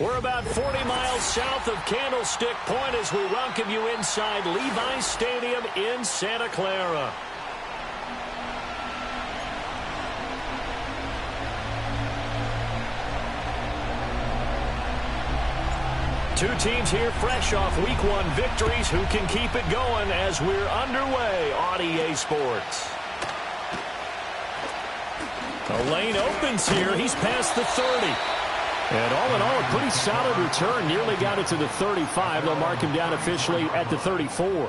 We're about 40 miles south of Candlestick Point as we welcome you inside Levi's Stadium in Santa Clara. Two teams here fresh off Week 1 victories who can keep it going as we're underway on EA Sports. The lane opens here. He's past the 30. And all in all, a pretty solid return. Nearly got it to the 35. They'll mark him down officially at the 34.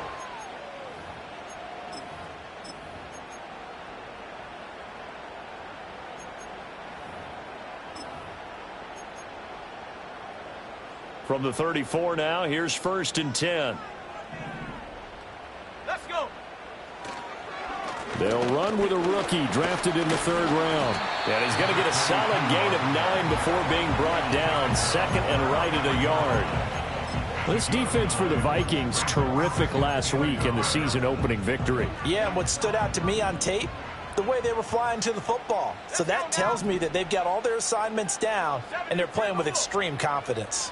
From the 34 now, here's 1st and 10. Let's go. They'll run with a rookie drafted in the 3rd round. And he's going to get a solid gain of 9 before being brought down. 2nd and right at a yard. This defense for the Vikings, terrific last week in the season-opening victory. Yeah, and what stood out to me on tape, the way they were flying to the football. So that tells me that they've got all their assignments down, and they're playing with extreme confidence.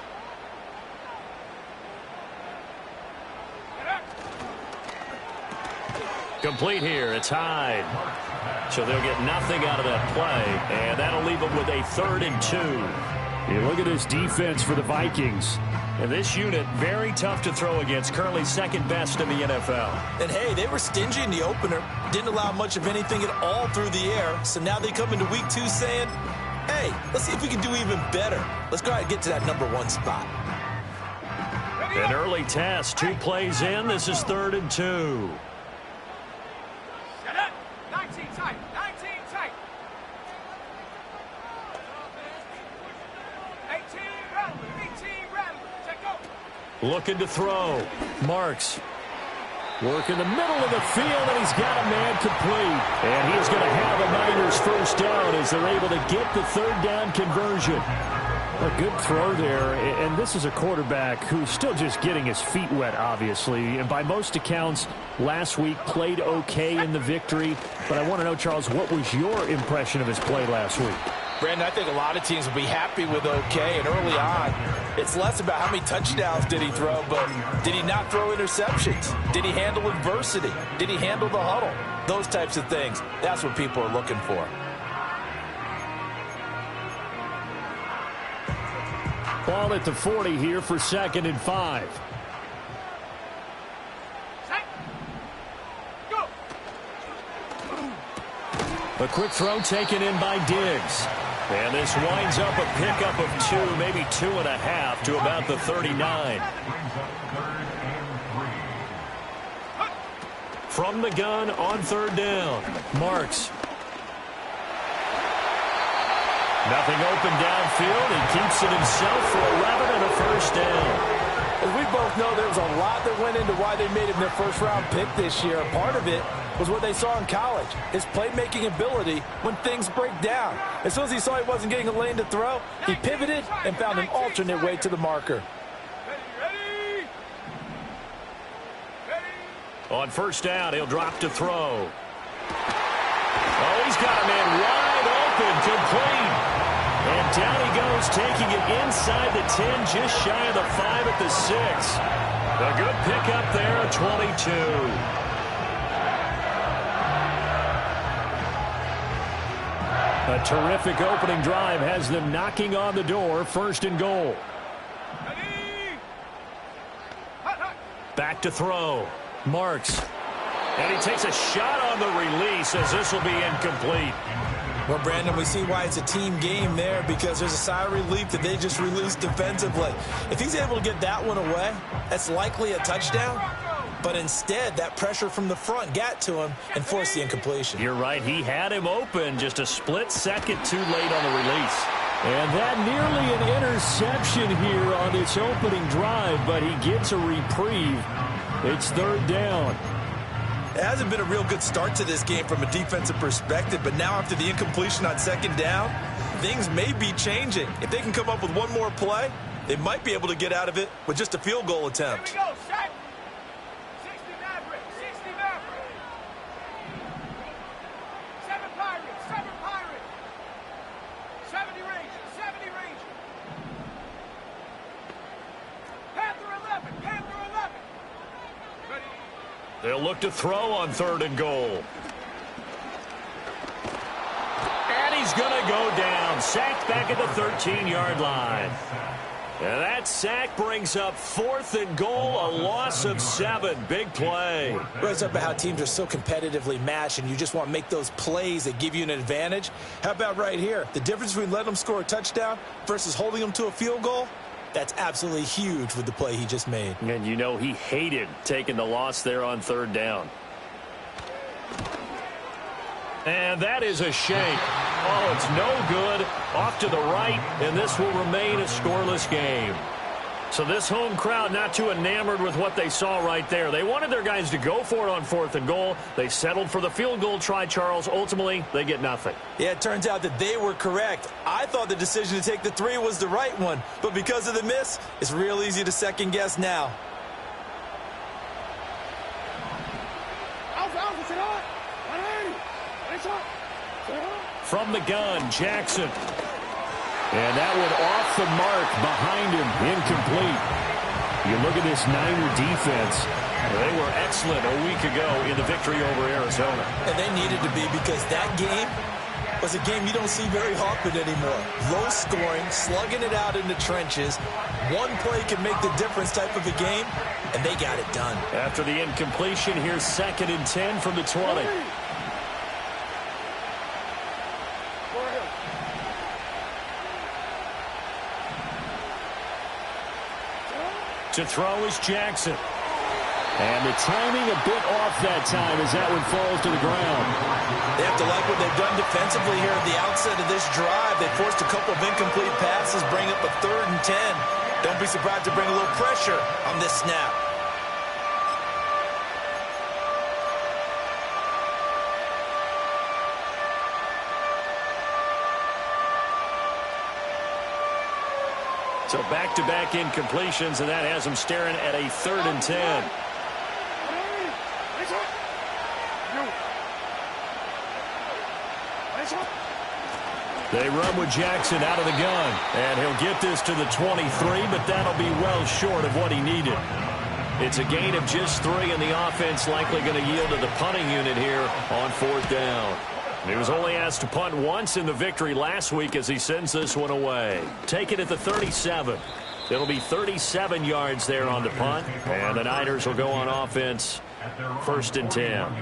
Complete here. It's Hyde. So they'll get nothing out of that play, and that'll leave them with a 3rd and 2. You look at this defense for the Vikings. And this unit, very tough to throw against, currently 2nd best in the NFL. And, hey, they were stingy in the opener, didn't allow much of anything at all through the air. So now they come into Week 2 saying, hey, let's see if we can do even better. Let's go ahead and get to that #1 spot. An early test, 2 plays in. This is 3rd and 2. Looking to throw. Marks. Work in the middle of the field, and he's got a man complete. And he is going to have a Niners 1st down as they're able to get the 3rd down conversion. A good throw there, and this is a quarterback who's still just getting his feet wet, obviously. And by most accounts, last week played okay in the victory. But I want to know, Charles, what was your impression of his play last week? Brandon, I think a lot of teams will be happy with okay, and early on, it's less about how many touchdowns did he throw, but did he not throw interceptions? Did he handle adversity? Did he handle the huddle? Those types of things. That's what people are looking for. Ball at the 40 here for 2nd and 5. A quick throw taken in by Diggs. And this winds up a pickup of 2, maybe 2.5 to about the 39. From the gun on 3rd down. Marks. Nothing open downfield. He keeps it himself for 11 and a 1st down. As we both know, there was a lot that went into why they made him their 1st-round pick this year. Part of it was what they saw in college, his playmaking ability when things break down. As soon as he saw he wasn't getting a lane to throw, he pivoted and found an alternate way to the marker. On 1st down, he'll drop to throw. Oh, he's got a man wide open, complete. And down he goes, taking it inside the 10, just shy of the 5 at the 6. A good pickup there at 22. A terrific opening drive has them knocking on the door. 1st and goal. Back to throw. Marks. And he takes a shot on the release as this will be incomplete. Well, Brandon, we see why it's a team game there, because there's a sigh of relief that they just released defensively. If he's able to get that one away, that's likely a touchdown. But instead, that pressure from the front got to him and forced the incompletion. You're right. He had him open, just a split second too late on the release. And that nearly an interception here on its opening drive, but he gets a reprieve. It's 3rd down. It hasn't been a real good start to this game from a defensive perspective, but now after the incompletion on 2nd down, things may be changing. If they can come up with one more play, they might be able to get out of it with just a field goal attempt. Here we go, set. 60 Maverick, 60 Maverick. 7 Pirates, 7 Pirates. 70 Rangers, 70 Rangers. They'll look to throw on 3rd and goal. And he's going to go down. Sacked back at the 13-yard line. And that sack brings up 4th and goal, a loss of 7. Big play. Well, it's about how teams are so competitively matched, and you just want to make those plays that give you an advantage. How about right here? The difference between letting them score a touchdown versus holding them to a field goal, that's absolutely huge with the play he just made. And you know he hated taking the loss there on 3rd down. And that is a shake. Oh, it's no good. Off to the right, and this will remain a scoreless game. So this home crowd not too enamored with what they saw right there. They wanted their guys to go for it on 4th and goal. They settled for the field goal try, Charles. Ultimately, they get nothing. Yeah, it turns out that they were correct. I thought the decision to take the 3 was the right one, but because of the miss, it's real easy to second guess now. From the gun, Jackson. And that one off the mark behind him, incomplete. You look at this Niner defense. They were excellent a week ago in the victory over Arizona. And they needed to be, because that game was a game you don't see very often anymore. Low scoring, slugging it out in the trenches. One play can make the difference type of a game, and they got it done. After the incompletion, here's 2nd and 10 from the 20. To throw is Jackson. And the timing a bit off that time as that one falls to the ground. They have to like what they've done defensively here at the outset of this drive. They forced a couple of incomplete passes, bring up a 3rd and 10. Don't be surprised to bring a little pressure on this snap. So back-to-back incompletions, and that has them staring at a 3rd and 10. They run with Jackson out of the gun, and he'll get this to the 23, but that'll be well short of what he needed. It's a gain of just 3, and the offense likely going to yield to the punting unit here on 4th down. He was only asked to punt once in the victory last week as he sends this one away. Take it at the 37. It'll be 37 yards there on the punt, and the Niners will go on offense 1st and 10.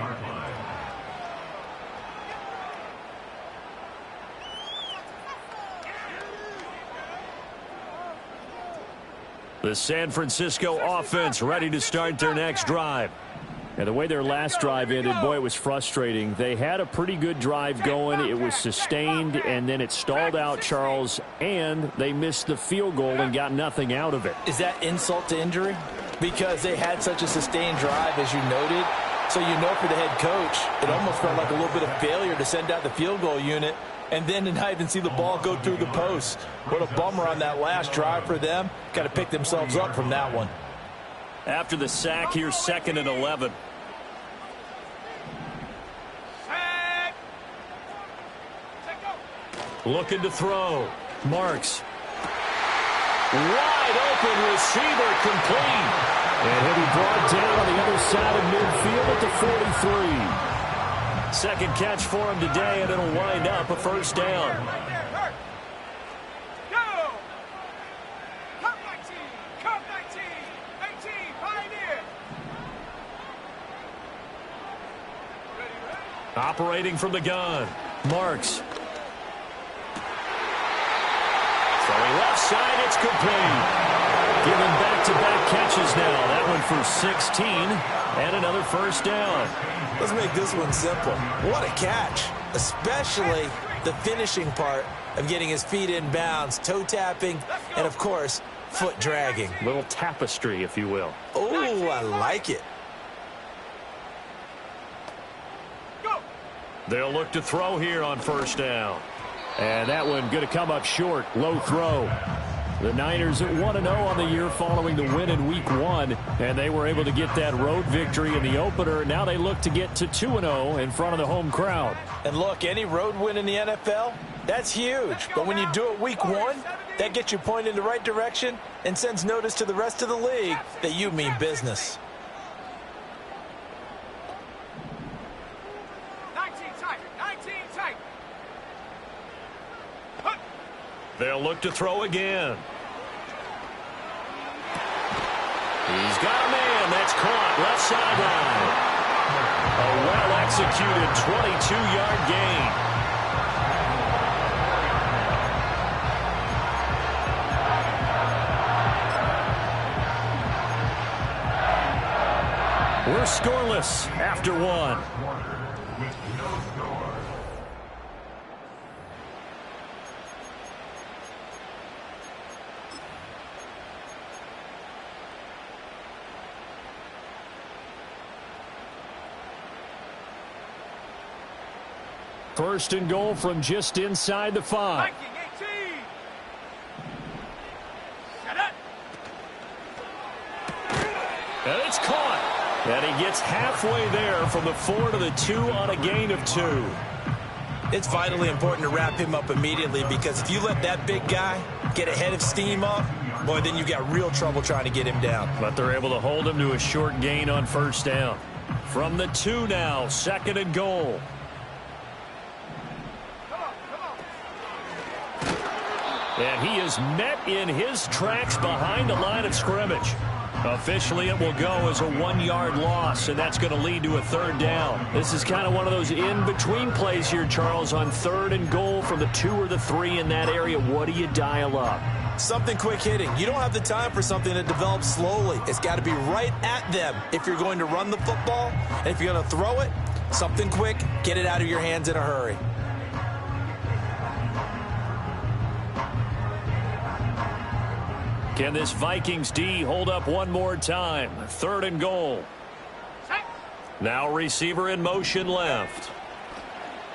The San Francisco offense ready to start their next drive. And the way their last drive ended, boy, it was frustrating. They had a pretty good drive going. It was sustained, and then it stalled out, Charles, and they missed the field goal and got nothing out of it. Is that insult to injury? Because they had such a sustained drive, as you noted. So you know for the head coach, it almost felt like a little bit of failure to send out the field goal unit and then to not even see the ball go through the post. What a bummer on that last drive for them. Got to pick themselves up from that one. After the sack, here's 2nd and 11. Looking to throw. Marks. Wide open receiver, complete. And he'll be brought down on the other side of midfield at the 43. Second catch for him today, and it'll wind up a 1st down. Operating from the gun. Marks. Throwing left side, it's complete. Giving back-to-back catches now. That one for 16 and another 1st down. Let's make this one simple. What a catch, especially the finishing part of getting his feet in bounds, toe tapping, and, of course, foot dragging. Little tapestry, if you will. Oh, I like it. They'll look to throw here on 1st down. And that one going to come up short. Low throw. The Niners at 1-0 on the year following the win in Week 1. And they were able to get that road victory in the opener. Now they look to get to 2-0 in front of the home crowd. And look, any road win in the NFL, that's huge. But when you do it Week 1, that gets you pointed in the right direction and sends notice to the rest of the league that you mean business. tight. 19 tight. Huh. They'll look to throw again. He's got a man. That's caught. Left sideline. A well-executed 22-yard gain. We're scoreless after one. First and goal from just inside the 5. Viking 18. Set up. And it's caught. And he gets halfway there from the 4 to the 2 on a gain of 2. It's vitally important to wrap him up immediately, because if you let that big guy get ahead of steam up, boy, then you got real trouble trying to get him down. But they're able to hold him to a short gain on first down. From the 2 now, 2nd and goal. And he is met in his tracks behind the line of scrimmage. Officially, it will go as a 1-yard loss, and that's going to lead to a 3rd down. This is kind of one of those in-between plays here, Charles, on 3rd and goal from the 2 or the 3 in that area. What do you dial up? Something quick hitting. You don't have the time for something that develops slowly. It's got to be right at them if you're going to run the football. And if you're going to throw it, something quick, get it out of your hands in a hurry. Can this Vikings D hold up one more time? 3rd and goal. Now receiver in motion left.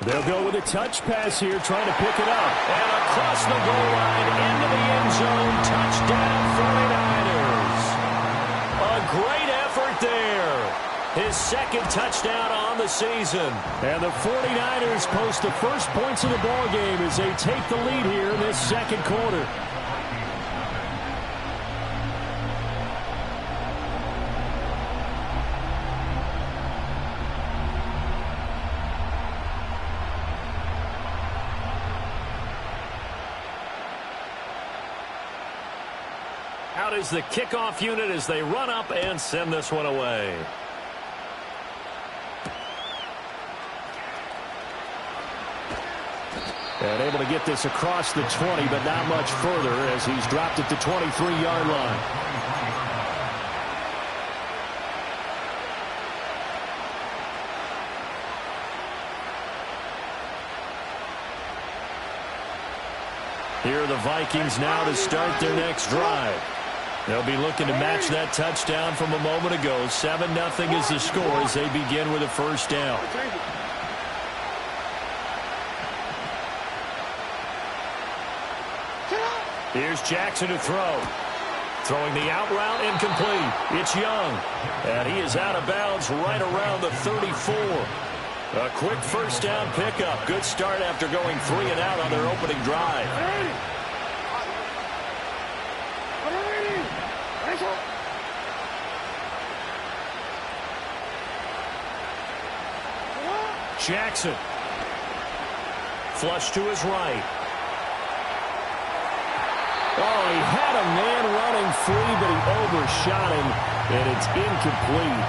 They'll go with a touch pass here, trying to pick it up. And across the goal line, into the end zone, touchdown 49ers. A great effort there. His 2nd touchdown on the season. And the 49ers post the first points of the ballgame as they take the lead here in this 2nd quarter. Out is the kickoff unit as they run up and send this one away. And able to get this across the 20, but not much further as he's dropped at the 23-yard line. Here are the Vikings now to start their next drive. They'll be looking to match that touchdown from a moment ago. 7-0 is the score as they begin with a first down. Here's Jackson to throw. Throwing the out route, incomplete. It's Young. And he is out of bounds right around the 34. A quick first down pickup. Good start after going 3 and out on their opening drive. Jackson. Flush to his right. Oh, he had a man running free, but he overshot him, and it's incomplete.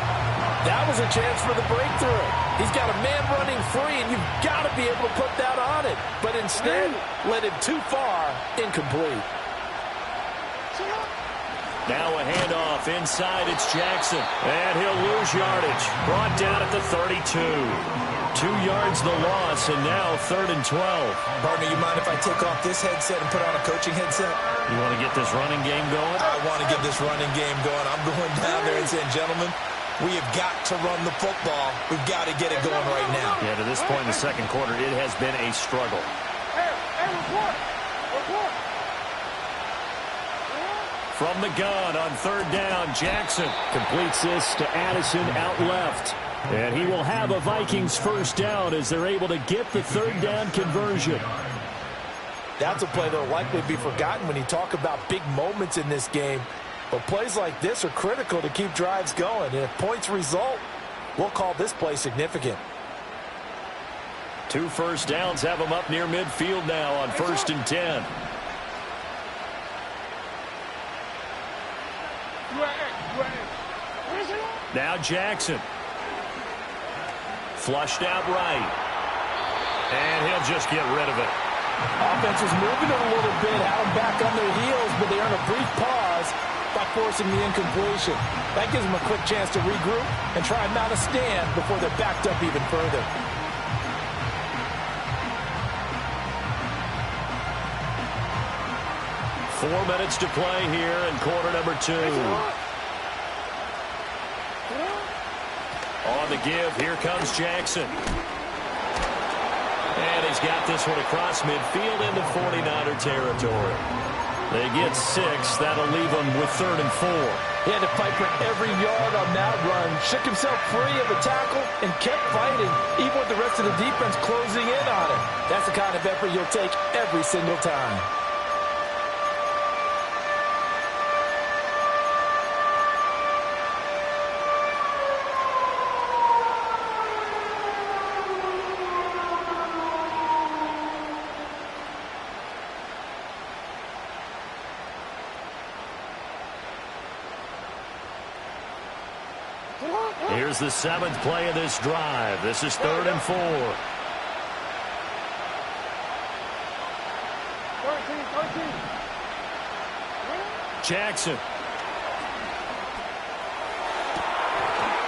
That was a chance for the breakthrough. He's got a man running free, and you've got to be able to put that on it. But instead, led it too far, incomplete. Now a handoff inside. It's Jackson. And he'll lose yardage. Brought down at the 32. 2 yards the loss, and now 3rd and 12. Partner, you mind if I take off this headset and put on a coaching headset? You want to get this running game going? I want to get this running game going. I'm going down there and saying, gentlemen, we have got to run the football. We've got to get it going right now. Yeah, to this point in the 2nd quarter, it has been a struggle. Report. From the gun on 3rd down, Jackson completes this to Addison out left. And he will have a Vikings first down as they're able to get the 3rd down conversion. That's a play that will likely be forgotten when you talk about big moments in this game. But plays like this are critical to keep drives going. And if points result, we'll call this play significant. 2 first downs have him up near midfield now on 1st and 10. Now Jackson. Flushed out right. And he'll just get rid of it. Offense was moving it a little bit, had them back on their heels, but they earn a brief pause by forcing the incompletion. That gives them a quick chance to regroup and try and mount a stand before they're backed up even further. Four minutes to play here in quarter number 2. On the give, here comes Jackson. And he's got this one across midfield into 49er territory. They get 6. That'll leave them with 3rd and 4. He had to fight for every yard on that run, shook himself free of a tackle, and kept fighting, even with the rest of the defense closing in on him. That's the kind of effort you'll take every single time. Here's the 7th play of this drive. This is 3rd and 4. 13. Jackson.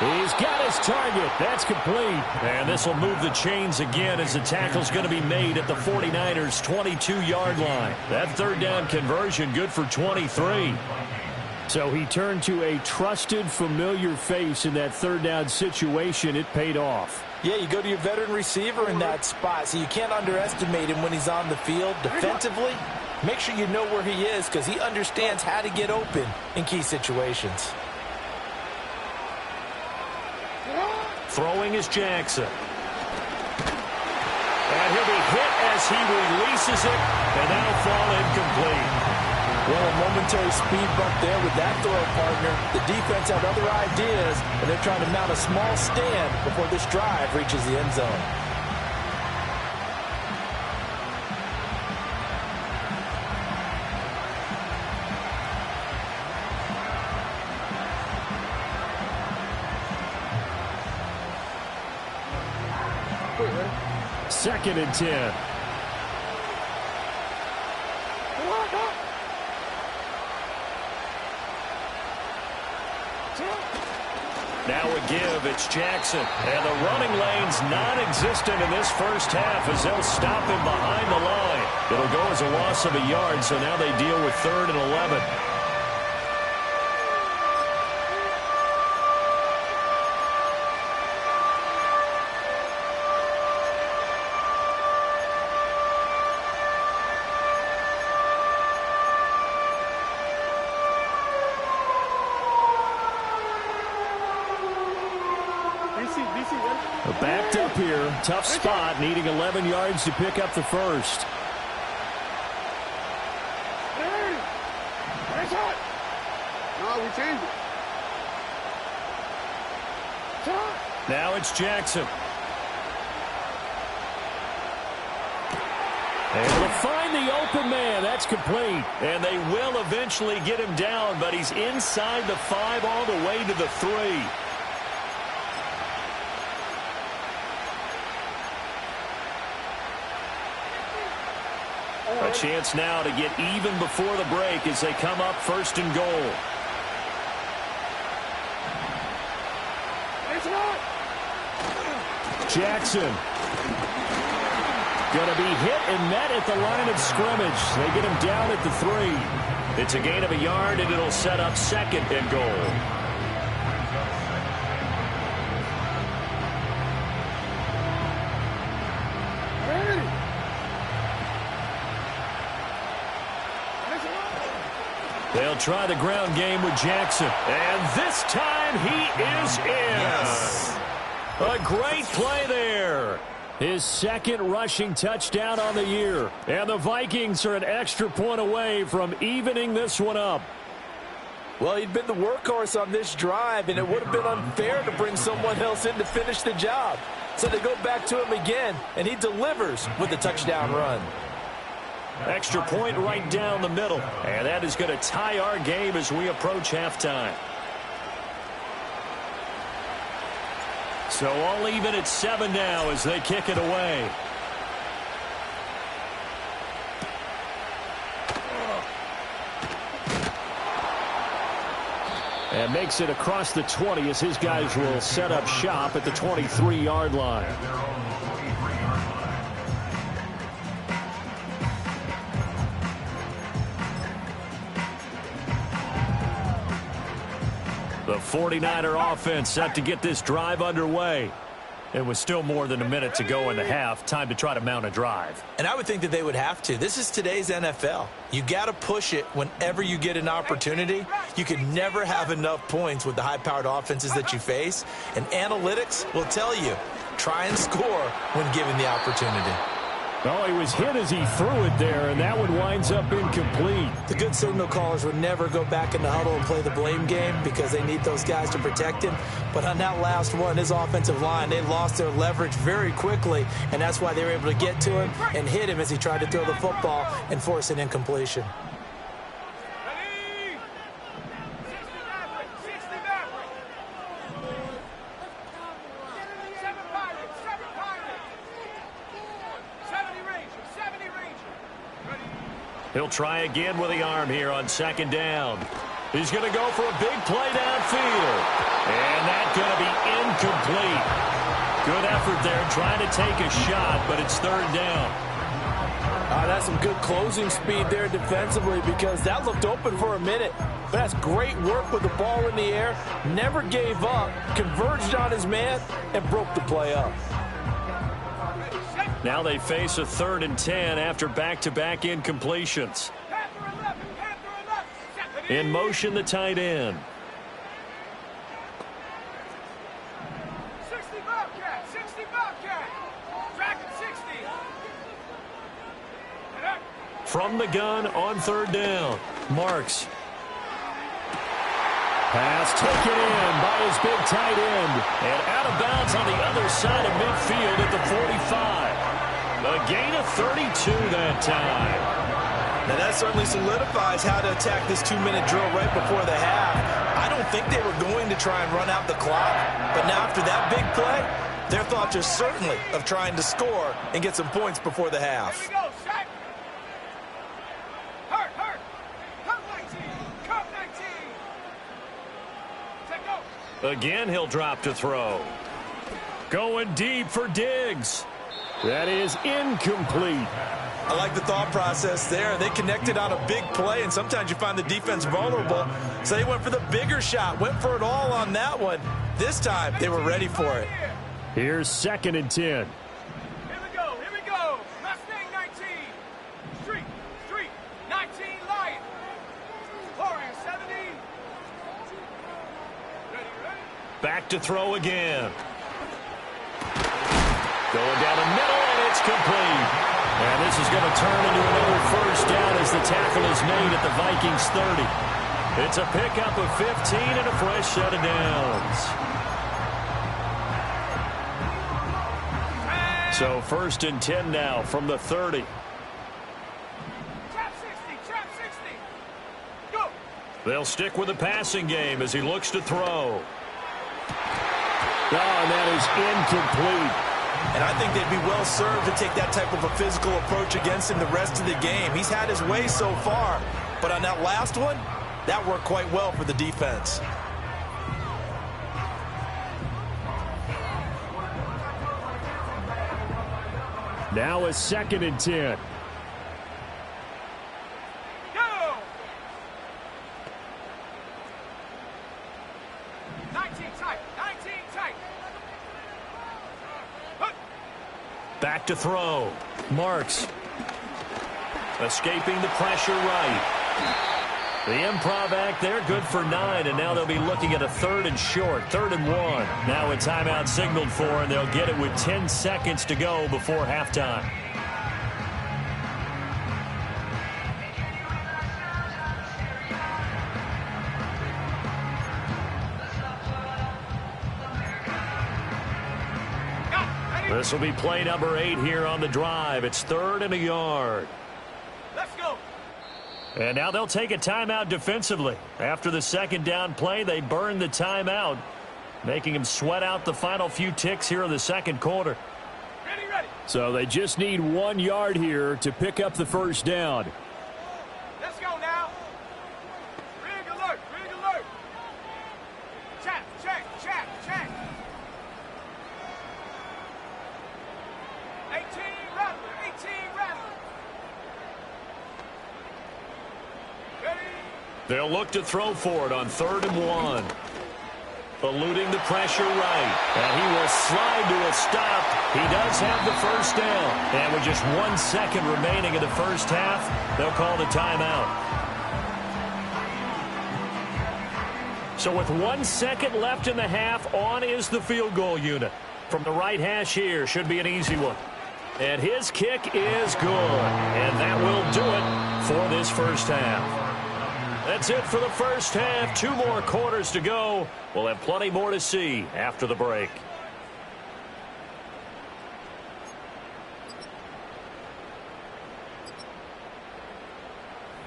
He's got his target. That's complete. And this will move the chains again as the tackle's going to be made at the 49ers' 22-yard line. That 3rd down conversion good for 23. So he turned to a trusted, familiar face in that 3rd down situation. It paid off. Yeah, you go to your veteran receiver in that spot, so you can't underestimate him when he's on the field. Defensively, make sure you know where he is because he understands how to get open in key situations. Throwing is Jackson. And he'll be hit as he releases it, and that'll fall incomplete. Well, a momentary speed bump there with that throw, partner. The defense had other ideas, and they're trying to mount a small stand before this drive reaches the end zone. Second and 10. Now a give, it's Jackson. And the running lane's non-existent in this first half as they'll stop him behind the line. It'll go as a loss of a yard, so now they deal with 3rd and 11. Backed up here. Tough spot, needing 11 yards to pick up the first. No, we changed it. Now it's Jackson. Able to find the open man. That's complete. And they will eventually get him down, but he's inside the 5 all the way to the 3. A chance now to get even before the break as they come up 1st and goal. Jackson. Going to be hit and met at the line of scrimmage. They get him down at the 3. It's a gain of a yard, and it'll set up 2nd and goal. They'll try the ground game with Jackson. And this time he is in. Yes. A great play there. His 2nd rushing touchdown on the year. And the Vikings are an extra point away from evening this one up. Well, he'd been the workhorse on this drive, and it would have been unfair to bring someone else in to finish the job. So they go back to him again, and he delivers with the touchdown run. Extra point right down the middle. And that is going to tie our game as we approach halftime. So all even at 7 now as they kick it away. And makes it across the 20 as his guys will set up shop at the 23-yard line. The 49er offense set to get this drive underway. It was still more than a minute to go in the half. Time to try to mount a drive. And I would think that they would have to. This is today's NFL. You got to push it whenever you get an opportunity. You can never have enough points with the high-powered offenses that you face. And analytics will tell you, try and score when given the opportunity. Oh, he was hit as he threw it there, and that one winds up incomplete. The good signal callers would never go back in the huddle and play the blame game because they need those guys to protect him. But on that last one, his offensive line, they lost their leverage very quickly, and that's why they were able to get to him and hit him as he tried to throw the football and force an incompletion. He'll try again with the arm here on 2nd down. He's going to go for a big play downfield. And that's going to be incomplete. Good effort there trying to take a shot, but it's 3rd down. That's some good closing speed there defensively because that looked open for a minute. But that's great work with the ball in the air. Never gave up, converged on his man, and broke the play up. Now they face a 3rd and 10 after back-to-back incompletions. In motion, the tight end. 60 Bobcat, 60 Bobcat. Track at 60. From the gun on 3rd down. Marks. Pass taken in by his big tight end. And out of bounds on the other side of midfield at the 45. A gain of 32 that time. Now that certainly solidifies how to attack this 2-minute drill right before the half. I don't think they were going to try and run out the clock, but now after that big play, their thoughts are certainly of trying to score and get some points before the half. Here we go, Shaq. Hurt. Hurt 19. Cup 19. Take go. Again, he'll drop to throw. Going deep for Diggs. That is incomplete. I like the thought process there. They connected on a big play, and sometimes you find the defense vulnerable. So they went for the bigger shot, went for it all on that one. This time, they were ready for it. Here's 2nd and 10. Here we go. Mustang 19. Street, 19 Lion. Warrior 70. Ready. Back to throw again. Going down the middle, and it's complete. And this is going to turn into another 1st down as the tackle is made at the Vikings 30. It's a pickup of 15 and a fresh set of downs. So 1st and 10 now from the 30. Trap 60. Go. They'll stick with the passing game as he looks to throw. And that is incomplete. And I think they'd be well served to take that type of a physical approach against him the rest of the game. He's had his way so far, but on that last one, that worked quite well for the defense. Now a 2nd and 10. Go. 19 tight. Back to throw. Marks. Escaping the pressure right. The improv act there, good for 9, and now they'll be looking at a 3rd and short, 3rd and 1. Now a timeout signaled for, and they'll get it with 10 seconds to go before halftime. This will be play number 8 here on the drive. It's 3rd and a yard. Let's go. And now they'll take a timeout defensively. After the second down play, they burn the timeout, making them sweat out the final few ticks here in the second quarter. Ready, ready. So they just need 1 yard here to pick up the first down. Let's go now. Rig alert, rig alert. Check, check, check, check. 18 rattler, 18 rattler. Ready. They'll look to throw for it on 3rd and 1. Eluding the pressure right. And he will slide to a stop. He does have the first down. And with just 1 second remaining in the first half, they'll call the timeout. So with 1 second left in the half, on is the field goal unit. From the right hash here, should be an easy one. And his kick is good. And that will do it for this first half. That's it for the first half. 2 more quarters to go. We'll have plenty more to see after the break.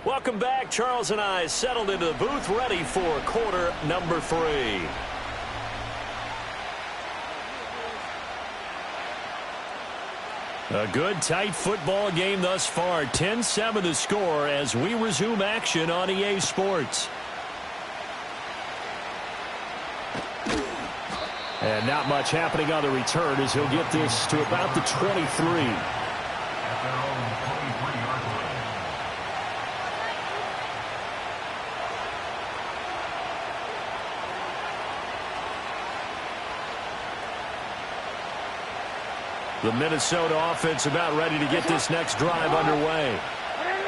Welcome back. Charles and I settled into the booth, ready for quarter number 3. A good, tight football game thus far. 10-7 the score as we resume action on EA Sports. And not much happening on the return as he'll get this to about the 23. The Minnesota offense about ready to get this next drive underway.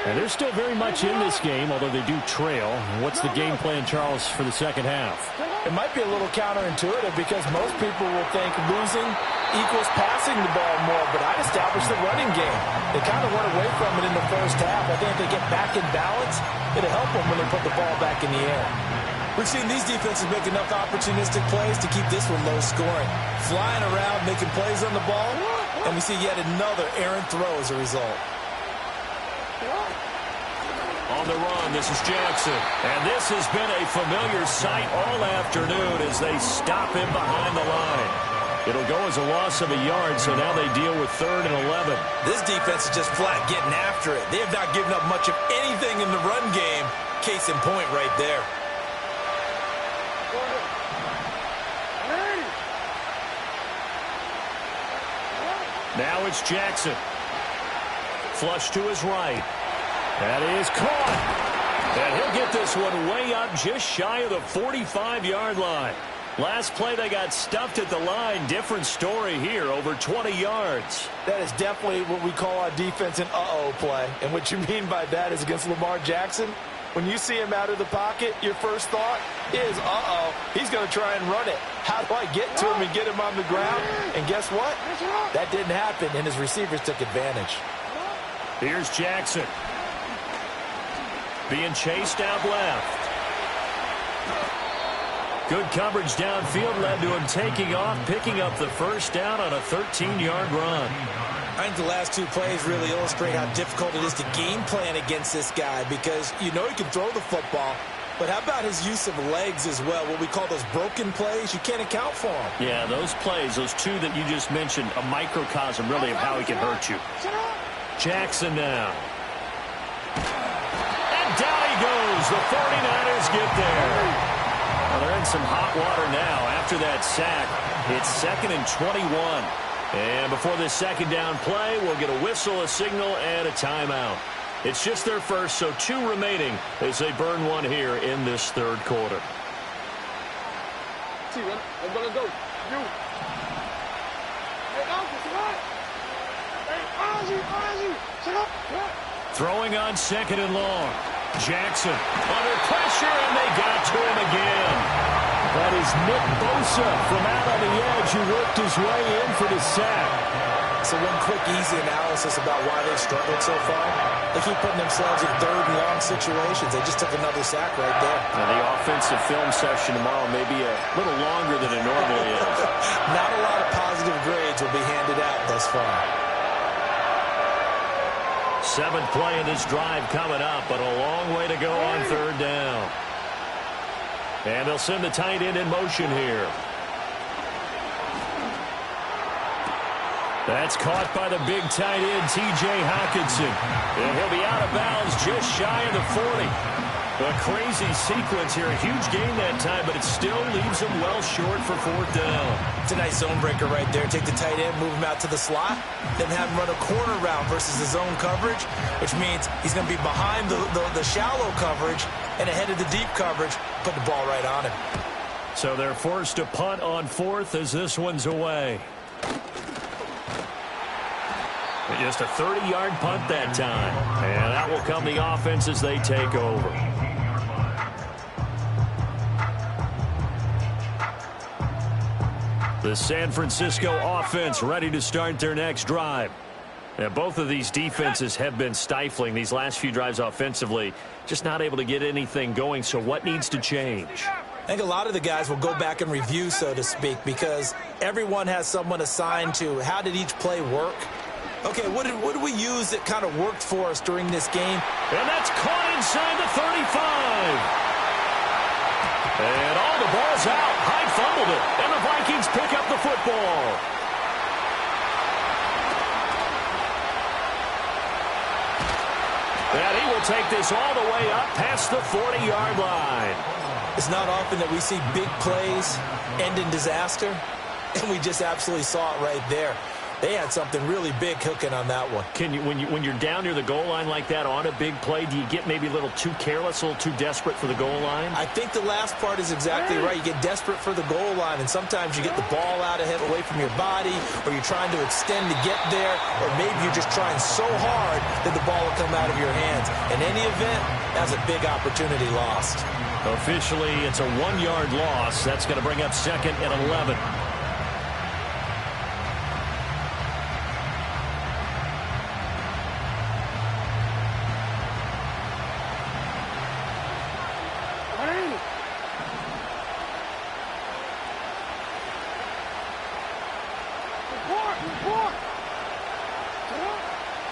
And they're still very much in this game, although they do trail. What's the game plan, Charles, for the second half? It might be a little counterintuitive because most people will think losing equals passing the ball more, but I'd establish the running game. They kind of went away from it in the first half. I think if they get back in balance, it'll help them when they put the ball back in the air. We've seen these defenses make enough opportunistic plays to keep this one low scoring. Flying around, making plays on the ball, and we see yet another errant throw as a result. On the run, this is Jackson. And this has been a familiar sight all afternoon as they stop him behind the line. It'll go as a loss of a yard, so now they deal with 3rd and 11. This defense is just flat getting after it. They have not given up much of anything in the run game. Case in point right there. Now it's Jackson. Flush to his right. That is caught. And he'll get this one way up just shy of the 45-yard line. Last play they got stuffed at the line. Different story here, over 20 yards. That is definitely what we call our defense an uh-oh play. And what you mean by that is against Lamar Jackson, when you see him out of the pocket, your first thought is, uh-oh, he's going to try and run it. How do I get to him and get him on the ground? And guess what? That didn't happen, and his receivers took advantage. Here's Jackson. Being chased out left. Good coverage downfield led to him taking off, picking up the first down on a 13-yard run. I think the last 2 plays really illustrate how difficult it is to game plan against this guy because you know he can throw the football, but how about his use of legs as well? What we call those broken plays, you can't account for them. Yeah, those plays, those 2 that you just mentioned, a microcosm really of how he can hurt you. Jackson now. And down he goes. The 49ers get there. Well, they're in some hot water now after that sack. It's 2nd and 21. And before this second down play, we'll get a whistle, a signal, and a timeout. It's just their first, so 2 remaining as they burn one here in this 3rd quarter. I'm gonna go. You. Throwing on 2nd and long. Jackson under pressure, and they got to him again. That is Nick Bosa from out on the edge who worked his way in for the sack. So one quick, easy analysis about why they've struggled so far. They keep putting themselves in third and long situations. They just took another sack right there. Now, the offensive film session tomorrow may be a little longer than it normally is. Not a lot of positive grades will be handed out thus far. 7th play of this drive coming up, but a long way to go on third down. And they'll send the tight end in motion here. That's caught by the big tight end, T.J. Hockenson. And he'll be out of bounds just shy of the 40. A crazy sequence here. A huge gain that time, but it still leaves him well short for 4th down. It's a nice zone breaker right there. Take the tight end, move him out to the slot, then have him run a corner route versus the zone coverage, which means he's going to be behind the shallow coverage and ahead of the deep coverage. Put the ball right on him. So they're forced to punt on 4th as this one's away. Just a 30-yard punt that time. And that will come the offense as they take over. The San Francisco offense ready to start their next drive. Now, both of these defenses have been stifling these last few drives offensively. Just not able to get anything going. So what needs to change? I think a lot of the guys will go back and review, so to speak, because everyone has someone assigned to how did each play work. Okay, what did we use that kind of worked for us during this game? And that's caught inside the 35. And all the ball's out. Hyde fumbled it. And the Vikings pick up the football. And he will take this all the way up past the 40-yard line. It's not often that we see big plays end in disaster, and we just absolutely saw it right there. They had something really big cooking on that one. Can you, when you're down near the goal line like that on a big play, do you get maybe a little too careless, a little too desperate for the goal line? I think the last part is exactly right. You get desperate for the goal line, and sometimes you get the ball out ahead, away from your body, or you're trying to extend to get there, or maybe you're just trying so hard that the ball will come out of your hands. In any event, that's a big opportunity lost. Officially, it's a 1-yard loss. That's going to bring up 2nd and 11.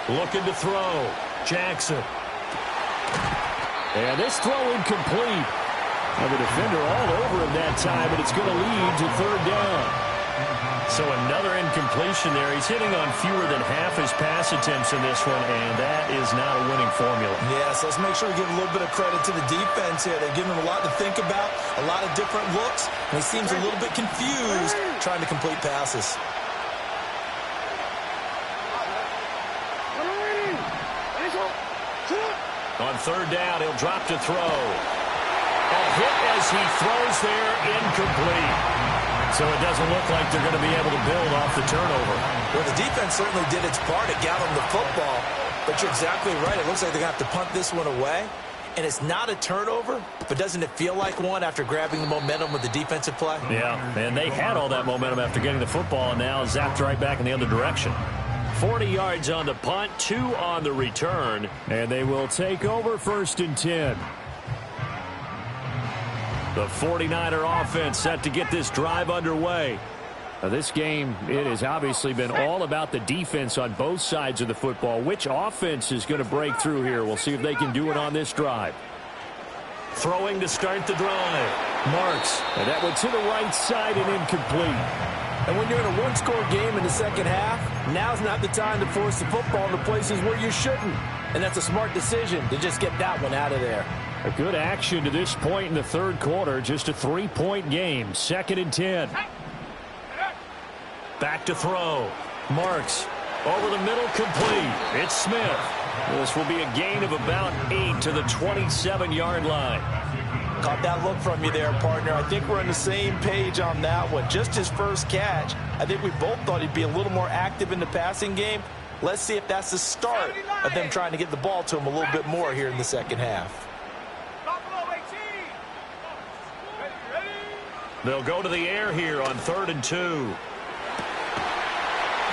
Looking to throw. Jackson. And this throw incomplete. And the defender all over him that time, but it's going to lead to 3rd down. So another incompletion there. He's hitting on fewer than half his pass attempts in this one, and that is not a winning formula. Yes, let's make sure we give a little bit of credit to the defense here. They're giving him a lot to think about, a lot of different looks, and he seems a little bit confused trying to complete passes. On 3rd down, he'll drop to throw. A hit as he throws there, incomplete. So it doesn't look like they're going to be able to build off the turnover. Well, the defense certainly did its part. It got them the football. But you're exactly right. It looks like they're going to have to punt this one away. And it's not a turnover, but doesn't it feel like one after grabbing the momentum with the defensive play? Yeah, and they had all that momentum after getting the football, and now zapped right back in the other direction. 40 yards on the punt, 2 on the return, and they will take over 1st and 10. The 49er offense set to get this drive underway. Now, this game, it has obviously been all about the defense on both sides of the football. Which offense is going to break through here? We'll see if they can do it on this drive. Throwing to start the drive. Marks, and that went to the right side and incomplete. And when you're in a one-score game in the second half, now's not the time to force the football into places where you shouldn't. And that's a smart decision to just get that one out of there. A good action to this point in the 3rd quarter. Just a 3-point game. 2nd and 10. Back to throw. Marks over the middle, complete. It's Smith. This will be a gain of about 8 to the 27-yard line. Caught that look from you there, partner. I think we're on the same page on that one. Just his first catch. I think we both thought he'd be a little more active in the passing game. Let's see if that's the start of them trying to get the ball to him a little bit more here in the second half. They'll go to the air here on 3rd and 2.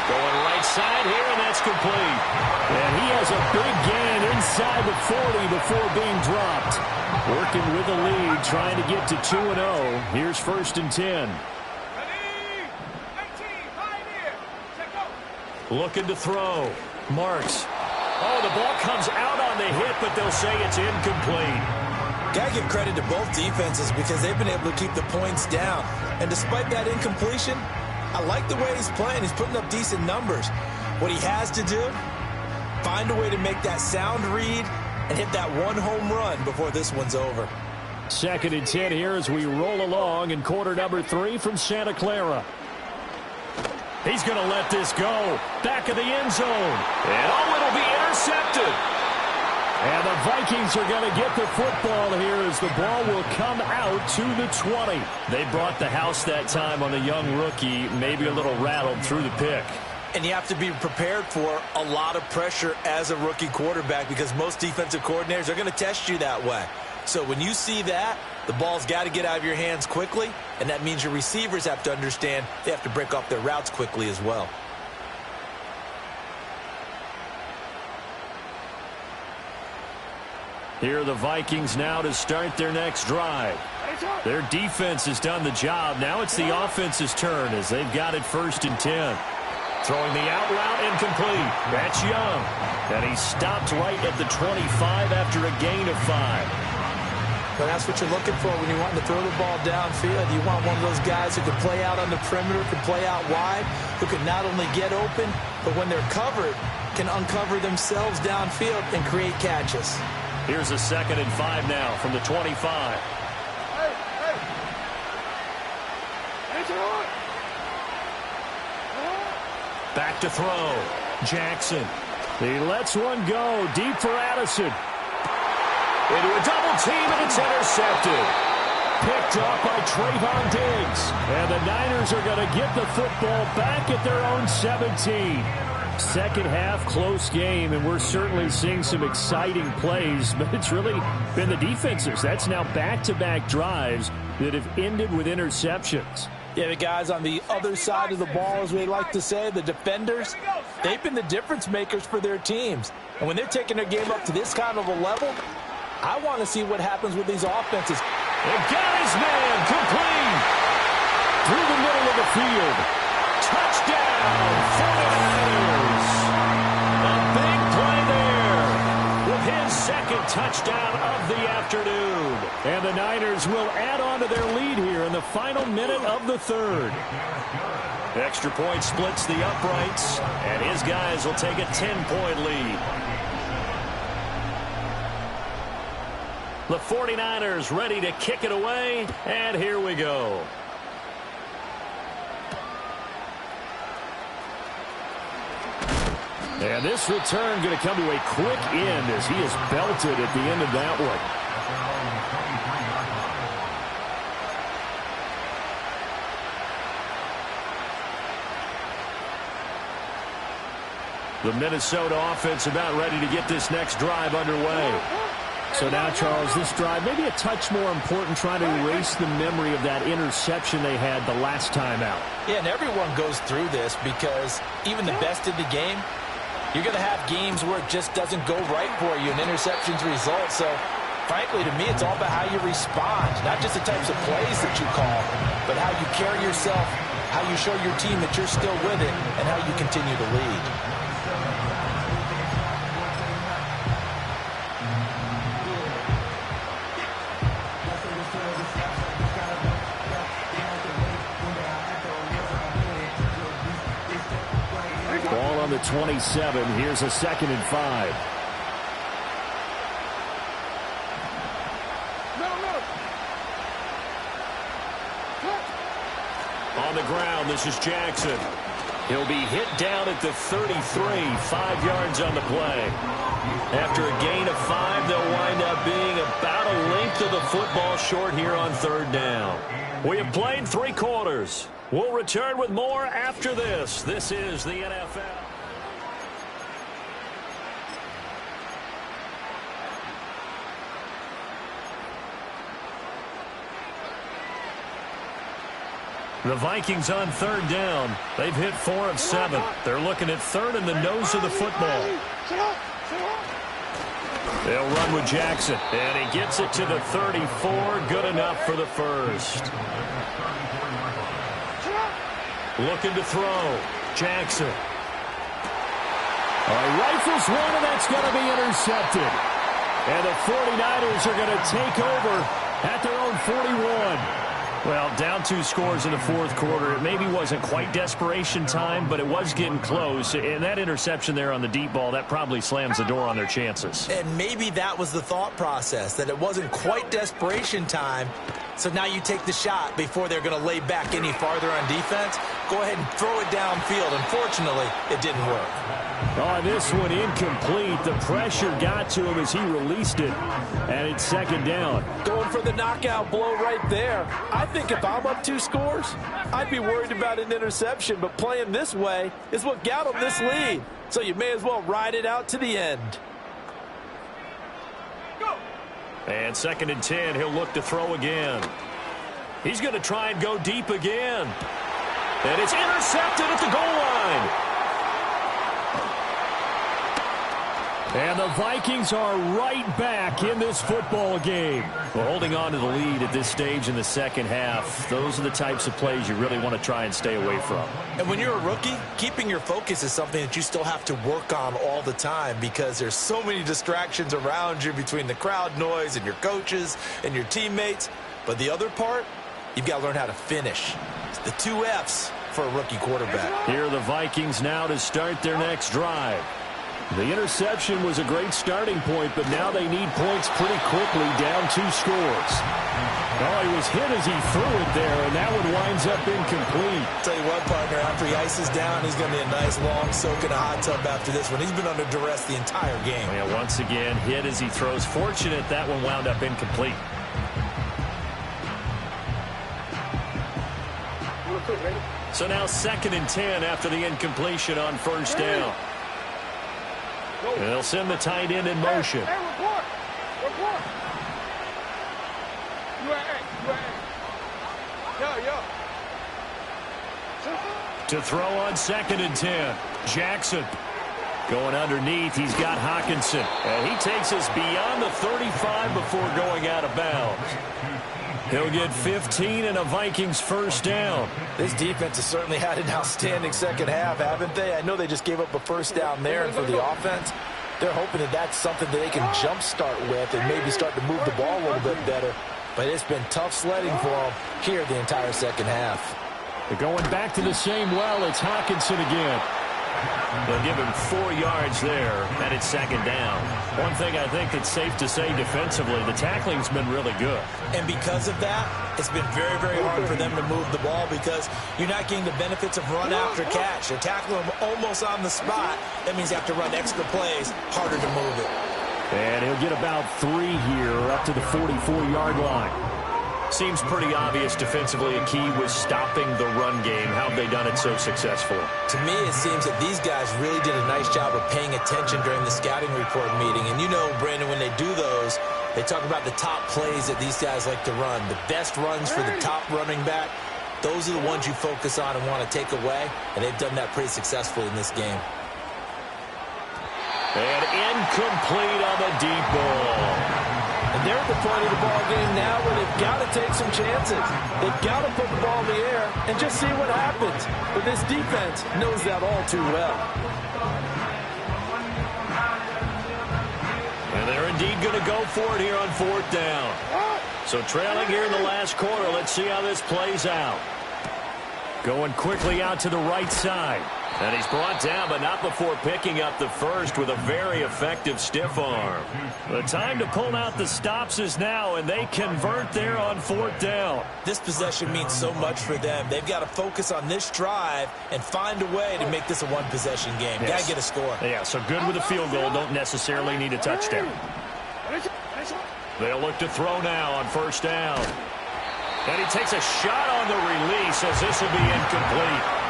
Going right inside here, and that's complete. And he has a big gain inside the 40 before being dropped. Working with the lead, trying to get to 2-0. Here's 1st and 10. Ready? 19, Pioneer. Check out. Looking to throw. Marks. Oh, the ball comes out on the hit, but they'll say it's incomplete. Got to give credit to both defenses because they've been able to keep the points down. And despite that incompletion, I like the way he's playing. He's putting up decent numbers. What he has to do, find a way to make that sound read and hit that one home run before this one's over. 2nd and 10 here as we roll along in quarter number 3 from Santa Clara. He's going to let this go. Back of the end zone. And oh, it'll be intercepted. And the Vikings are going to get the football here as the ball will come out to the 20. They brought the house that time on the young rookie, maybe a little rattled through the pick. And you have to be prepared for a lot of pressure as a rookie quarterback because most defensive coordinators are going to test you that way. So when you see that, the ball's got to get out of your hands quickly, and that means your receivers have to understand they have to break off their routes quickly as well. Here are the Vikings now to start their next drive. Their defense has done the job. Now it's the offense's turn as they've got it 1st and 10. Throwing the out route incomplete. That's Young. And he stopped right at the 25 after a gain of 5. But that's what you're looking for when you want to throw the ball downfield. You want one of those guys who can play out on the perimeter, can play out wide, who can not only get open, but when they're covered, can uncover themselves downfield and create catches. Here's a 2nd and 5 now from the 25. Back to throw. Jackson. He lets one go deep for Addison. Into a double team, and it's intercepted. Picked off by Trayvon Diggs. And the Niners are going to get the football back at their own 17. Second half, close game, and we're certainly seeing some exciting plays, but it's really been the defenses. That's now back-to-back drives that have ended with interceptions. Yeah, the guys on the other side of the ball, as we like to say, the defenders, they've been the difference makers for their teams. And when they're taking their game up to this kind of a level, I want to see what happens with these offenses. They got his man complete through the middle of the field. Touchdown, 49ers. A big play there with his 2nd touchdown of the afternoon. And the Niners will add on to their lead here in the final minute of the 3rd. Extra point splits the uprights, and his guys will take a 10-point lead. The 49ers ready to kick it away, and here we go. And this return going to come to a quick end as he is belted at the end of that one. The Minnesota offense about ready to get this next drive underway. So now, Charles, this drive maybe a touch more important, trying to erase the memory of that interception they had the last time out. Yeah, and everyone goes through this because even the best in the game, you're going to have games where it just doesn't go right for you and interceptions result. So, frankly, to me, it's all about how you respond, not just the types of plays that you call, but how you carry yourself, how you show your team that you're still with it, and how you continue to lead. Ball on the 27. Here's a 2nd and 5. On the ground, this is Jackson. He'll be hit down at the 33, 5 yards on the play. After a gain of 5, they'll wind up being about a length of the football short here on 3rd down. We have played 3 quarters. We'll return with more after this. This is the NFL. The Vikings on third down. They've hit 4 of 7. They're looking at third in the nose of the football. They'll run with Jackson, and he gets it to the 34. Good enough for the first. Looking to throw. Jackson. Rifles one, and that's going to be intercepted. And the 49ers are going to take over at their own 41. Well, down 2 scores in the fourth quarter. It maybe wasn't quite desperation time, but it was getting close. And that interception there on the deep ball, that probably slams the door on their chances. And maybe that was the thought process, that it wasn't quite desperation time. So now you take the shot before they're going to lay back any farther on defense. Go ahead and throw it downfield. Unfortunately, it didn't work. On this one, incomplete. The pressure got to him as he released it, and it's second down. Going for the knockout blow right there. I think if I'm up 2 scores, I'd be worried about an interception, but playing this way is what got him this lead. So you may as well ride it out to the end. And second and 10, he'll look to throw again. He's going to try and go deep again. And it's intercepted at the goal line. And the Vikings are right back in this football game. Well, holding on to the lead at this stage in the second half, those are the types of plays you really want to try and stay away from. And when you're a rookie, keeping your focus is something that you still have to work on all the time because there's so many distractions around you between the crowd noise and your coaches and your teammates. But the other part, you've got to learn how to finish. It's the 2 F's for a rookie quarterback. Here are the Vikings now to start their next drive. The interception was a great starting point, but now they need points pretty quickly, down 2 scores. Oh, he was hit as he threw it there, and that one winds up incomplete. Tell you what, partner, after he ices down, he's going to be a nice long soak in a hot tub after this one. He's been under duress the entire game. Yeah, once again, hit as he throws. Fortunate that one wound up incomplete. So now second and 10 after the incompletion on first down. They'll send the tight end in motion. Hey, report. To throw on second and 10. Jackson going underneath. He's got Hawkinson. And he takes us beyond the 35 before going out of bounds. He'll get 15 and a Vikings first down. This defense has certainly had an outstanding second half, haven't they? I know they just gave up a first down there, and for the offense, they're hoping that that's something that they can jumpstart with and maybe start to move the ball a little bit better. But it's been tough sledding for them here the entire second half. They're going back to the same well. It's Hawkinson again. They'll give him 4 yards there, and it's second down. One thing I think that's safe to say defensively, the tackling's been really good. And because of that, it's been very, very hard for them to move the ball because you're not getting the benefits of run after catch. They're tackling them almost on the spot. That means you have to run extra plays, harder to move it. And he'll get about 3 here up to the 44-yard line. Seems pretty obvious defensively a key was stopping the run game. How have they done it so successful? To me, it seems that these guys really did a nice job of paying attention during the scouting report meeting. And you know, Brandon, when they do those, they talk about the top plays that these guys like to run. The best runs for the top running back. Those are the ones you focus on and want to take away. And they've done that pretty successfully in this game. And incomplete on the deep ball. And they're at the point of the ball game now where they've got to take some chances. They've got to put the ball in the air and just see what happens. But this defense knows that all too well. And they're indeed going to go for it here on fourth down. So trailing here in the last quarter. Let's see how this plays out. Going quickly out to the right side. And he's brought down, but not before picking up the first with a very effective stiff arm. The time to pull out the stops is now, and they convert there on fourth down. This possession means so much for them. They've got to focus on this drive and find a way to make this a one-possession game. Yes. Got to get a score. Yeah, so good with a field goal. Don't necessarily need a touchdown. They'll look to throw now on first down. And he takes a shot on the release as this will be incomplete.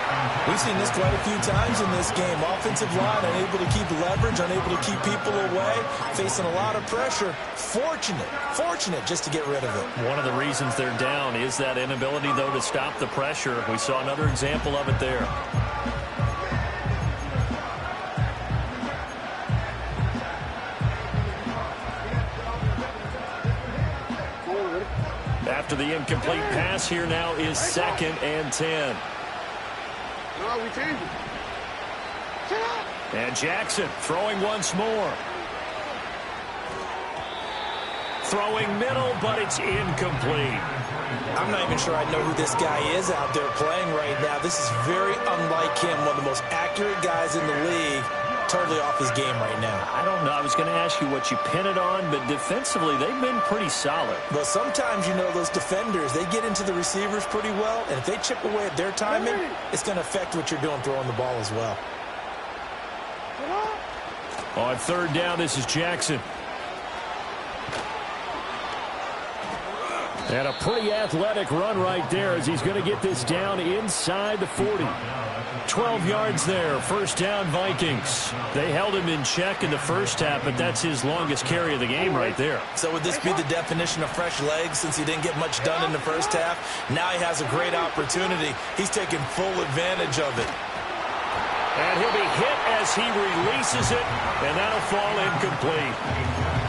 We've seen this quite a few times in this game. Offensive line unable to keep leverage, unable to keep people away, facing a lot of pressure. Fortunate just to get rid of it. One of the reasons they're down is that inability, though, to stop the pressure. We saw another example of it there. After the incomplete pass, here now is 2nd and 10. No, we changed it. And Jackson throwing once more. Throwing middle, but it's incomplete. I'm not even sure I know who this guy is out there playing right now. This is very unlike him, one of the most accurate guys in the league. Totally off his game right now. I don't know. I was going to ask you what you pin it on, but defensively, they've been pretty solid. But sometimes, you know, those defenders, they get into the receivers pretty well, and if they chip away at their timing, it's going to affect what you're doing throwing the ball as well. On 3rd down, this is Jackson. And a pretty athletic run right there as he's going to get this down inside the 40. 12 yards there, 1st down Vikings. They held him in check in the first half, but that's his longest carry of the game right there. So would this be the definition of fresh legs since he didn't get much done in the first half? Now he has a great opportunity. He's taking full advantage of it. And he'll be hit as he releases it, and that'll fall incomplete.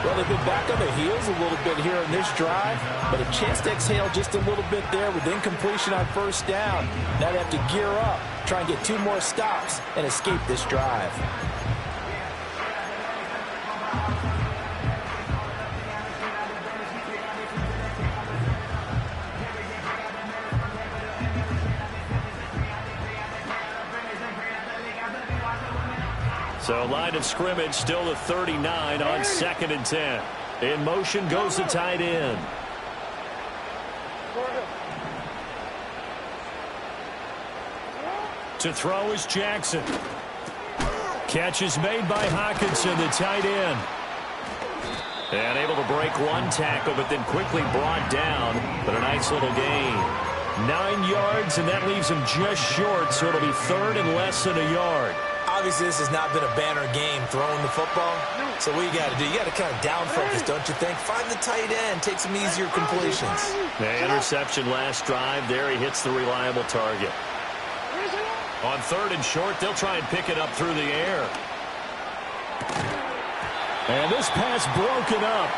Well, they've been back on their heels a little bit here in this drive, but a chance to exhale just a little bit there with incompletion on 1st down. Now they have to gear up, try and get 2 more stops, and escape this drive. So line of scrimmage still the 39 on 2nd and 10. In motion goes the tight end. To throw is Jackson. Catch is made by Hockenson, the tight end. And able to break 1 tackle, but then quickly brought down. But a nice little gain. 9 yards, and that leaves him just short, so it'll be 3rd and less than a yard. Obviously, this has not been a banner game throwing the football. So what you got to do, you got to kind of down focus, don't you think? Find the tight end, take some easier completions. The interception last drive. There he hits the reliable target. On 3rd and short, they'll try and pick it up through the air. And this pass broken up.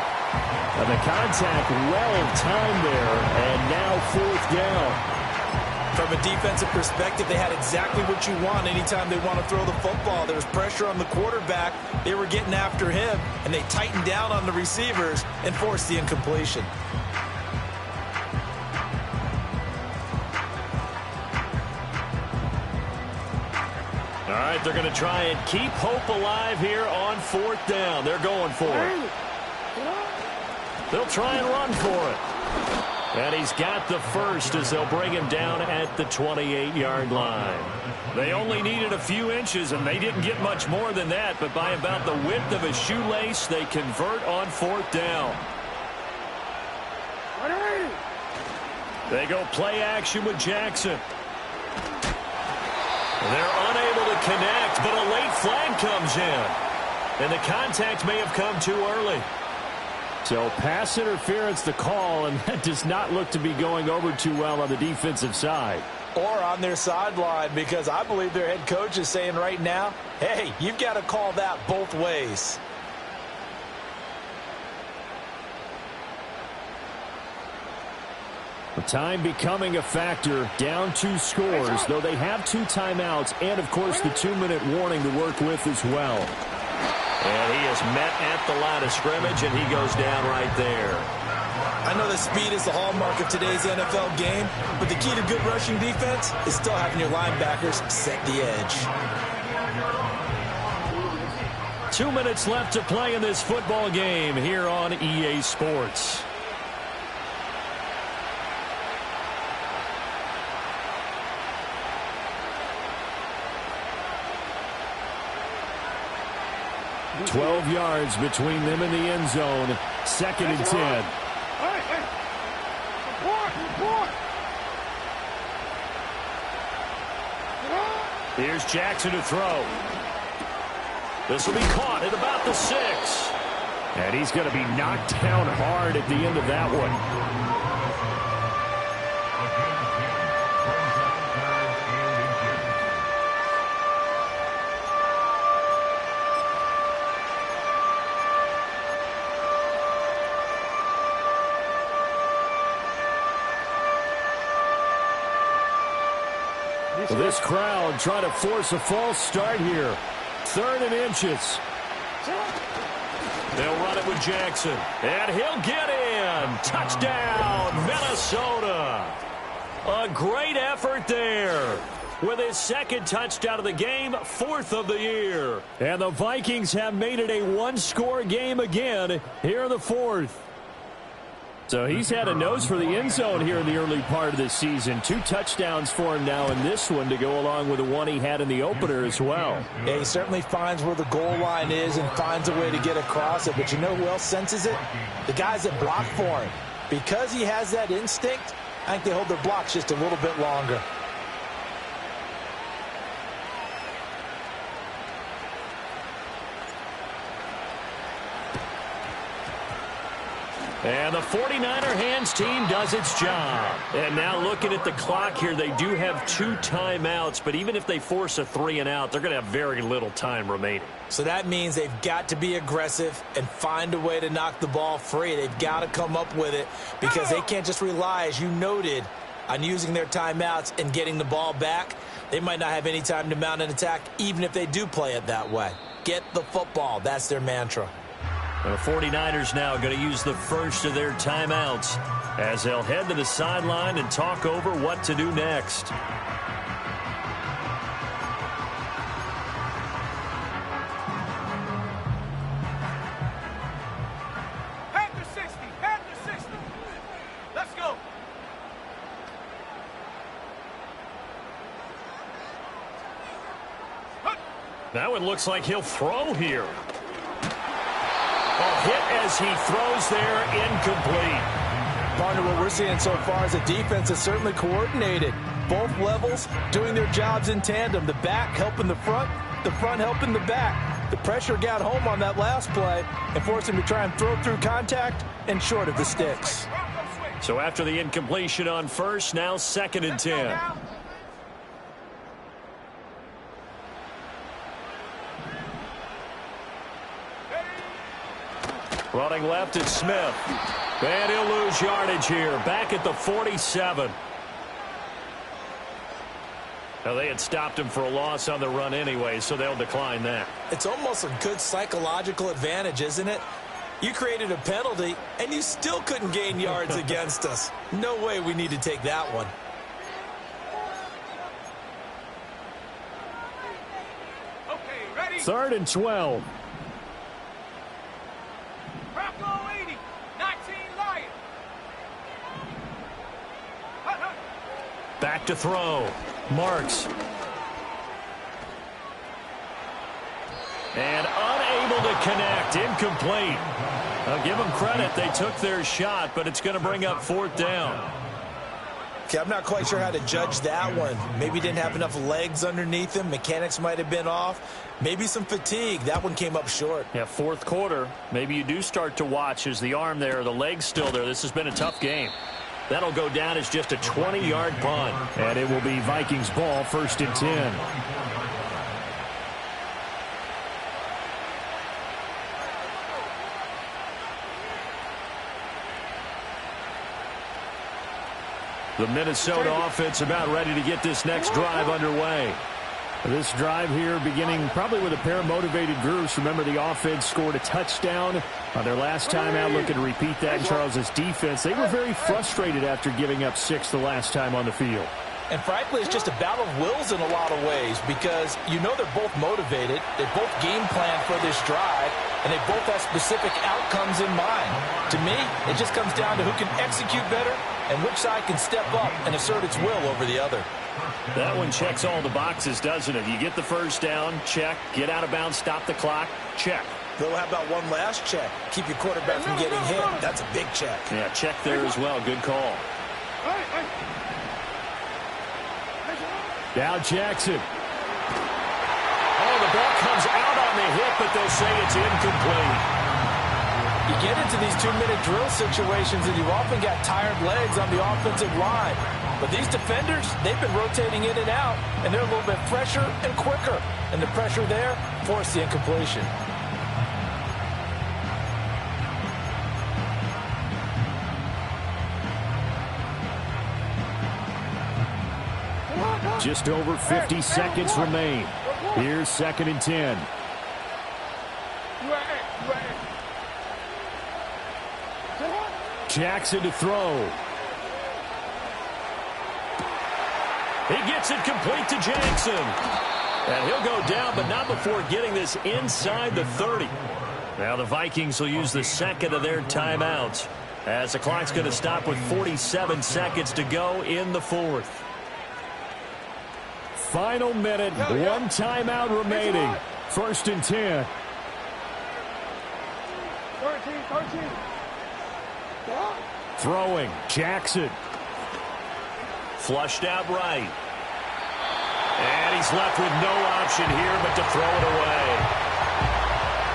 And the contact well timed there. And now 4th down. From a defensive perspective, they had exactly what you want anytime they want to throw the football. There was pressure on the quarterback. They were getting after him, and they tightened down on the receivers and forced the incompletion. All right, they're going to try and keep hope alive here on 4th down. They're going for it. They'll try and run for it. And he's got the first as they'll bring him down at the 28-yard line. They only needed a few inches, and they didn't get much more than that. But by about the width of a shoelace, they convert on 4th down. They go play action with Jackson. They're unable to connect, but a late flag comes in. And the contact may have come too early. So pass interference the call, and that does not look to be going over too well on the defensive side. Or on their sideline, because I believe their head coach is saying right now, hey, you've got to call that both ways. The time becoming a factor, down 2 scores, though they have 2 timeouts and, of course, the 2-minute warning to work with as well. And he is met at the line of scrimmage, and he goes down right there. I know that speed is the hallmark of today's NFL game, but the key to good rushing defense is still having your linebackers set the edge. 2 minutes left to play in this football game here on EA Sports. $12 yards between them and the end zone. 2nd and 10. Here's Jackson to throw. This will be caught at about the 6. And he's going to be knocked down hard at the end of that one. Well, this crowd trying to force a false start here. 3rd and inches. They'll run it with Jackson. And he'll get in. Touchdown, Minnesota. A great effort there. With his 2nd touchdown of the game, 4th of the year. And the Vikings have made it a one-score game again here in the 4th. So he's had a nose for the end zone here in the early part of this season. 2 touchdowns for him now in this one to go along with the one he had in the opener as well. Yeah, he certainly finds where the goal line is and finds a way to get across it. But you know who else senses it? The guys that block for him. Because he has that instinct, I think they hold their blocks just a little bit longer. And the 49er hands team does its job. And now looking at the clock here, they do have 2 timeouts, but even if they force a 3-and-out, they're going to have very little time remaining. So that means they've got to be aggressive and find a way to knock the ball free. They've got to come up with it because they can't just rely, as you noted, on using their timeouts and getting the ball back. They might not have any time to mount an attack, even if they do play it that way. Get the football. That's their mantra. The 49ers now going to use the first of their timeouts as they'll head to the sideline and talk over what to do next. Panther 60, Panther 60. Let's go. Now it looks like he'll throw here. A hit as he throws there, incomplete. Partner, what we're seeing so far is the defense is certainly coordinated. Both levels doing their jobs in tandem. The back helping the front helping the back. The pressure got home on that last play and forced him to try and throw through contact and short of the sticks. So after the incompletion on first, now 2nd and 10. Running left, it's Smith. And he'll lose yardage here. Back at the 47. Now, they had stopped him for a loss on the run anyway, so they'll decline that. It's almost a good psychological advantage, isn't it? You created a penalty, and you still couldn't gain yards against us. No way we need to take that one. Okay, ready? 3rd and 12. Bronco 80, 19 Lion. Back to throw. Marks. And unable to connect. Incomplete. I'll give them credit. They took their shot, but it's going to bring up 4th down. Okay, I'm not quite sure how to judge that one. Maybe didn't have enough legs underneath him. Mechanics might have been off. Maybe some fatigue. That one came up short. Yeah, 4th quarter. Maybe you do start to watch as the arm there, the leg's still there. This has been a tough game. That'll go down as just a 20-yard punt. And it will be Vikings ball, 1st and 10. The Minnesota offense about ready to get this next drive underway. This drive here beginning probably with a pair of motivated groups. Remember, the offense scored a touchdown on their last time out. Looking to repeat that in Charles's defense. They were very frustrated after giving up 6 the last time on the field. And frankly, it's just a battle of wills in a lot of ways because you know they're both motivated. They both game plan for this drive, and they both have specific outcomes in mind. To me, it just comes down to who can execute better and which side can step up and assert its will over the other. That one checks all the boxes, doesn't it? You get the first down, check. Get out of bounds, stop the clock, check. Though, how about one last check? Keep your quarterback from getting hit. That's a big check. Yeah, check there as well. Good call. Now Jackson. comes out on the hit, but they'll say it's incomplete. You get into these 2-minute drill situations, and you've often got tired legs on the offensive line. But these defenders, they've been rotating in and out, and they're a little bit fresher and quicker. And the pressure there forced the incompletion. Just over 50 seconds remain. Here's 2nd and 10. Jackson to throw. He gets it complete to Jackson. And he'll go down, but not before getting this inside the 30. Now the Vikings will use the second of their timeouts, as the clock's going to stop with 47 seconds to go in the 4th. Final minute, one timeout remaining. 1st and 10. 13. Throwing, Jackson. Flushed out right. And he's left with no option here but to throw it away.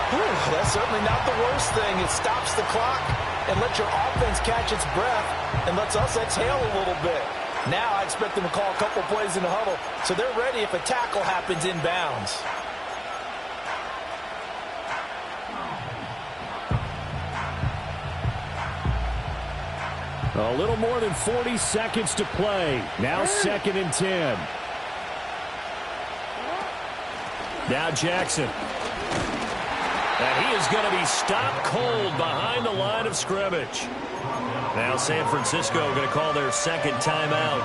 Whew, that's certainly not the worst thing. It stops the clock and lets your offense catch its breath and lets us exhale a little bit. Now I expect them to call a couple plays in the huddle, so they're ready if a tackle happens inbounds. A little more than 40 seconds to play. Now 2nd and 10. Now Jackson. And he is going to be stopped cold behind the line of scrimmage. Now San Francisco going to call their second timeout.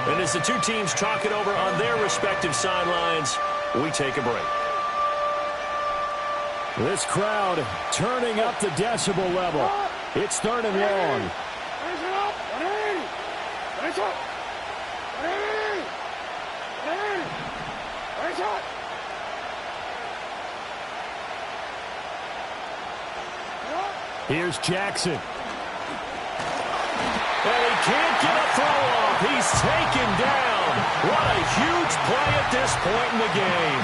And as the two teams talk it over on their respective sidelines, we take a break. This crowd turning up the decibel level. It's 3rd and long. Here's Jackson. And he can't get a throw off. He's taken down. What a huge play at this point in the game.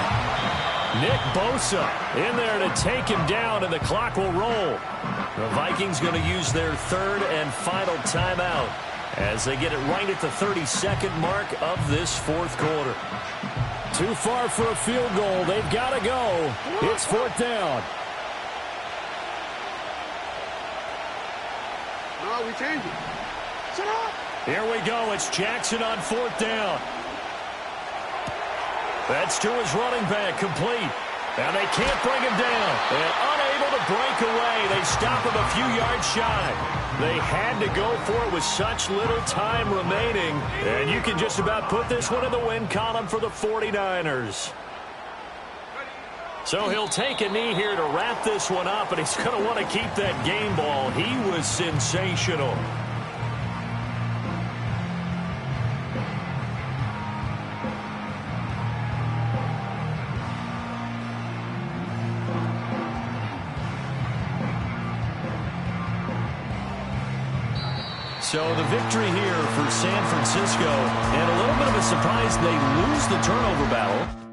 Nick Bosa in there to take him down, and the clock will roll. The Vikings going to use their 3rd and final timeout as they get it right at the 32nd mark of this 4th quarter. Too far for a field goal. They've got to go. It's 4th down. No, we change it. Sit up. Here we go. It's Jackson on 4th down. That's to his running back, complete. And they can't bring him down. And unable to break away. They stop him a few yards shy. They had to go for it with such little time remaining. And you can just about put this one in the win column for the 49ers. So he'll take a knee here to wrap this one up, and he's going to want to keep that game ball. He was sensational. So the victory here for San Francisco, and a little bit of a surprise, they lose the turnover battle.